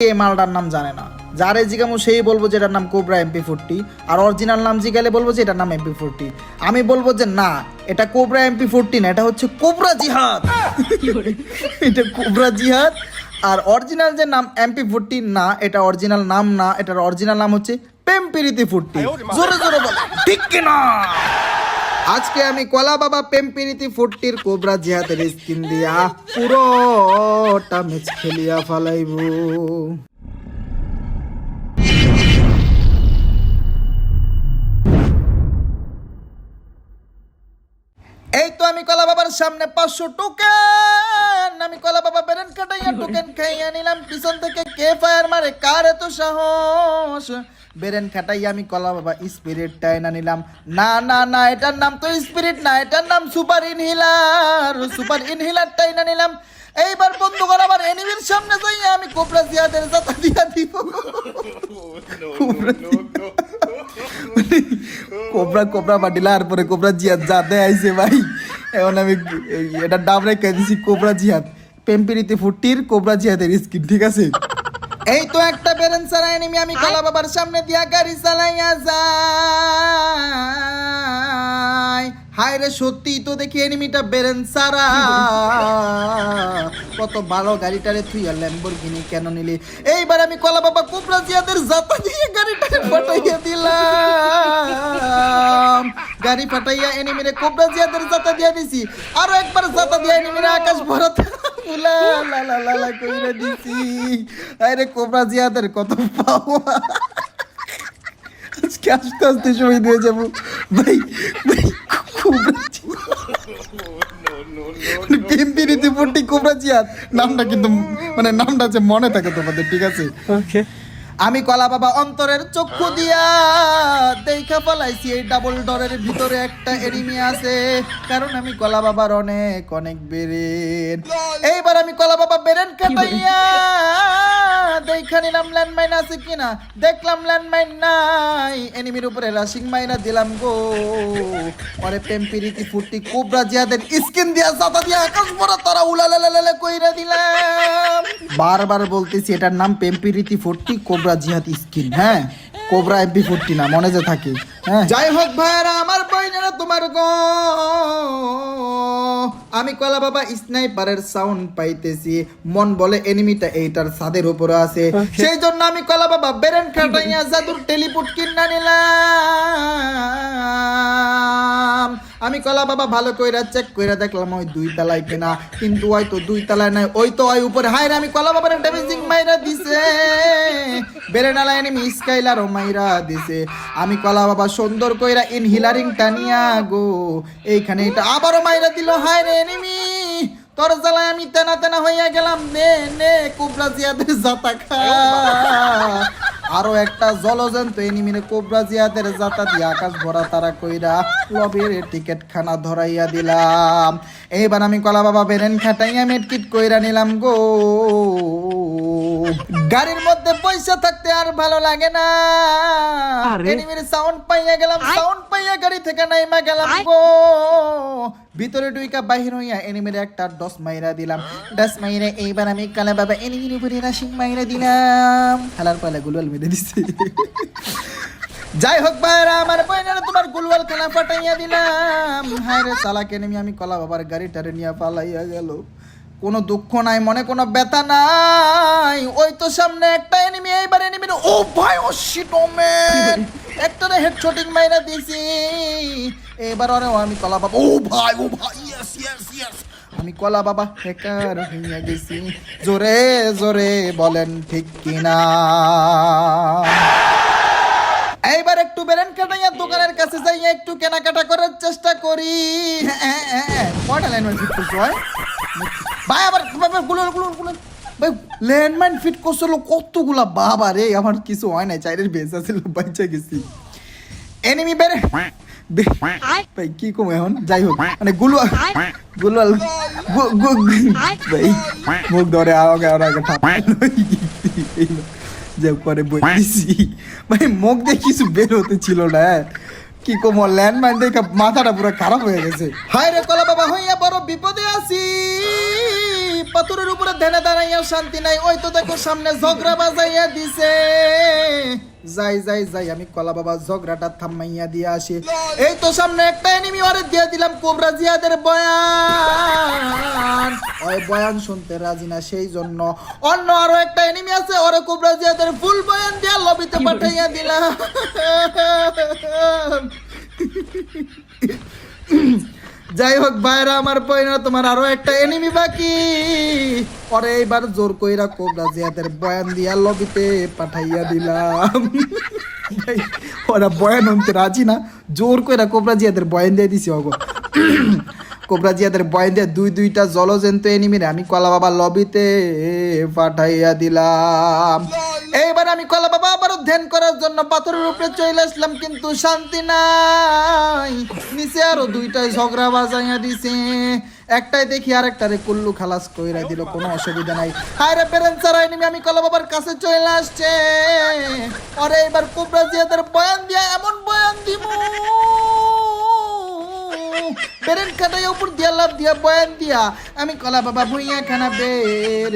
এই মালটার নাম জানে না, যারে জিজ্ঞামু সেই বলবো যে এটার নাম কোবরা MP40, আর অরিজিনাল নাম জিজ্ঞালে বলবো যে এটার নাম MP40। আমি বলবো যে না, এটা কোবরা MP40 না, এটা হচ্ছে কোবরা জিহাদ। এটা কোবরা জিহাদ। আর অরিজিনাল যে নাম MP40 না, এটা অরিজিনাল নাম না, এটার অরিজিনাল নাম হচ্ছে পেম্পিরিতি 40। জোরে জোরে বলে ঠিক কিনা? আজকে আমি কলা বাবা পেম্পিরিতি 40 কোবরা জিহাদের স্কিন দিয়া পুরোটা ম্যাচ খেলিয়া ফালাইব। এই তো আমি কলা বাবার সামনে 500 টোকেন, আমি কলা বাবা বেরেন কাটাইয়া টোকেন খাইয়া নিলাম। পিছন থেকে কে ফায়ার মারে, কার এত সাহস? বেরেন খাটাইয়া আমি কলা বাবা স্পিরিট টাইনা নিলাম। না না না, এটার নাম তো স্পিরিট না, এটার নাম সুপার ইনহিলার। সুপার ইনহিলার টাইনা নিলাম। এইবার বন্ধু করা আবার এনিমির সামনে যাইয়া আমি কোবরা জিহাদের জাতা দিয়া দিব। কোবরা কোবরা বাটিলা আর পরে কোবরা জিহাদ যাতে আইছে ভাই। এখন আমি এটা ডাব রেখে দিছি কোবরা জিহাদ পেম্পিরিতি 40 কোবরা জিহাদের স্কিন, ঠিক আছে? এই তো একটা বেরেন সারা এনিমি আমি কলা বাবার সামনে দিয়া গাড়ি চালাইয়া যাই। হায় রে, সত্যি তো দেখি এনিমিটা বেরেন সারা। কত ভালো গাড়িটারে তুই আর ল্যাম্বরগিনি কেন নিলি? এইবার আমি কলা বাবা কোবরা জিহাদের জাতা দিয়ে গাড়িটারে ফাটাইয়া দিলাম। গাড়ি ফাটাইয়া এনিমিরে কোবরা জিহাদের জাতা দিয়ে দিছি। আরো একবার জাতা দিয়ে এনিমিরে আকাশ ভরাতে কইরা দিছি। আরে কোবরা জিহাদের কত পাওয়া। আজকে আস্তে আস্তে শহীদ হয়ে যাবো ভাই। পেম্পিরিতি 40 কোবরা জিহাদ নামটা কিন্তু মানে নামটা যে মনে থাকে তোমাদের, ঠিক আছে? ওকে। আমি কলা বাবা অন্তরের চক্ষু দিয়া দেখা ফলাইছি এই ডাবল ডরের ভিতরে একটা এনিমি আছে, কারণ আমি কলা বাবার অনেক অনেক বেরেন। এইবার আমি কলা বাবা বেরেন কাটাইয়া দেখা নিলাম ল্যান্ডমাইন আছে কিনা। দেখলাম ল্যান্ডমাইন নাই, এনিমির উপরে রাশিং মাইনা দিলাম গো। পরে পেম্পিরিতি 40 কোবরা জিহাদের স্কিন দিয়া জাতা দিয়া আকাশ ভরা তারা উলালালালা কইরা দিলাম। বারবার বলতেছি এটার নাম পেম্পিরিতি 40 কোবরা জিহাদ স্কিন, হ্যাঁ, কোবরা MP40 না, মনে যে থাকে। হ্যাঁ, যাই হোক ভাইরা আমার বইনেরা তোমার গো, আমি কলা বাবা স্নাইপারের সাউন্ড পাইতেছি। মন বলে এনিমিটা এইটার ছাদের উপরে আছে, সেই জন্য আমি কলা বাবা বেরেন খাটাইয়া জাদুর টেলিপোর্ট কিনা নিলাম। আমি কলা বাবা ভালো কইরা চেক কইরা দেখলাম ওই 2 তলায় কিনা, কিন্তু ওই তো 2 তলায় নাই, ওই তো ওই উপরে। হায় রে, আমি কলা বাবার ড্যামেজিং মাইরা দিছে। বেরেনালা এনিমি স্কাইলারও মাইরা দিছে। আমি কলা বাবা সুন্দর কইরা ইনহিলারিং টানিয়া গো এইখানে এটা আবারও মাইরা দিল। হায় রে এনিমি, তোর জ্বালায় আমি তেনা তেনা হইয়া গেলাম। নে নে কোবরা জিহাদের জাতা খা। আরো একটা জলজন্ত এনিমিনে কোবরা জিহাদের জাতা দিয়ে আকাশ ভরা তারা কইরা লবির টিকেট খানা ধরাইয়া দিলাম। এইবার আমি কলা বাবা বেরেন খাটাইয়া মেডকিট কইরা নিলাম গো। গাড়ির মধ্যে পয়সা থাকতে আর ভালো লাগে না। এনিমির সাউন্ড পাইয়া গেলাম, সাউন্ড পাইয়া গাড়ি থেকে নাইমা গেলাম গো। ভিতরে ডুইকা বাহির হইয়া এনিমির একটা ডস মাইরা দিলাম। ডস মাইরা এইবার আমি কলা বাবা এনিমির উপরে রাশিং মাইরা দিলাম। খেলার পালা গুলওয়াল মেরে দিছে। যাই হোক ভাইরা আমার বইনেরা তোমার গুলওয়াল খেলা ফাটাইয়া দিলাম। হায় রে চালাক এনিমি আমি কলা বাবার গাড়িটারে নিয়ে পালাইয়া গেল। কোনো দুঃখ নাই মনে, কোনো ব্যথা নাই। ওই তো সামনে একটা এনিমি, এইবার এনিমি। ও ভাই, ও শিট, ও ম্যান, একটারে হেডশটিং মাইরা দিছি। এবার আরে আমি কলা বাবা, ও ভাই ইয়েস ইয়েস ইয়েস, আমি কলা বাবা হ্যাকার হইয়া গেছি। জোরে জোরে বলেন ঠিক কিনা? এইবার একটু বেরেন কাটাইয়া দোকানের কাছে যাইয়া একটু কেনাকাটা করার চেষ্টা করি। কয়টা লাইন ফিট করছো ভাই? আবার গুলোর ভাই ল্যান্ডমাইন ফিট করছিল কতগুলা? বাবা রে, আমার কিছু হয় নাই, চাইরের বেঁচা ছিল, বাঁচা গেছি। এনিমি বেরে ভাই কি কম এখন? যাই হোক মানে গুলওয়াল ভাই মুখ ধরে আগে যে করে বইছি ভাই, মুখ দিয়ে কিছু বের হতে ছিল না। কি কম ল্যান্ডমাইন দেখে মাথাটা পুরো খারাপ হয়ে গেছে। হায় রে কলা বাবা হইয়া বড় বিপদে আছি। পাথরের উপরে ধ্যানে দাঁড়াইয়া শান্তি নাই, ওই তো দেখো সামনে ঝগড়া বাজাইয়া দিছে। যাই যাই যাই আমি কলা বাবা ঝগড়াটা থামাইয়া দিয়ে আসি। এই তো সামনে একটা এনিমি ওরে দিয়ে দিলাম কোবরা জিয়াদের বয়ান, ওই বয়ান শুনতে রাজি না, সেই জন্য অন্য আরো একটা এনিমি আছে ওরে কোবরা জিয়াদের ফুল বয়ান দিয়ে লবিতে পাঠাইয়া দিলাম। যাই হোক ভাইরা আমার বইনা, তোমার আরো একটা এনিমি বাকি, পরে এইবার জোর কইরা কোবরা জিয়াদের বয়ান দিয়া লবিতে পাঠাইয়া দিলাম। ওরা বয়ান আনতে রাজি না, জোর কইরা কোবরা জিয়াদের বয়ান দিয়ে দিছি। অগো কোবরা জিয়াদের বয়ান দিয়ে দুইটা জলজন্ত এনিমিরে আমি কলা বাবা লবিতে পাঠাইয়া দিলাম। এইবার আমি কলা বাবা আবারও ধ্যান করার জন্য পাথরের উপরে চলে আসলাম, কিন্তু শান্তি নাই, নিচে আরো দুইটাই ঝগড়া বাজাইয়া দিছে। একটাই দেখি আরেকটারে কুল্লু খালাস কইরা দিল, কোনো অসুবিধা নাই। হায়রে বেরেন্সার এনিমি আমি কলা বাবার কাছে চলে আসছে, আরে এবার কোবরা জিয়াদের বয়ান দিয়া এমন বয়ান দিব, বেরেন কাটাই উপর দিয়া লাভ দিয়া বয়ান দিয়া আমি কলা বাবা ভুইয়া খানা বের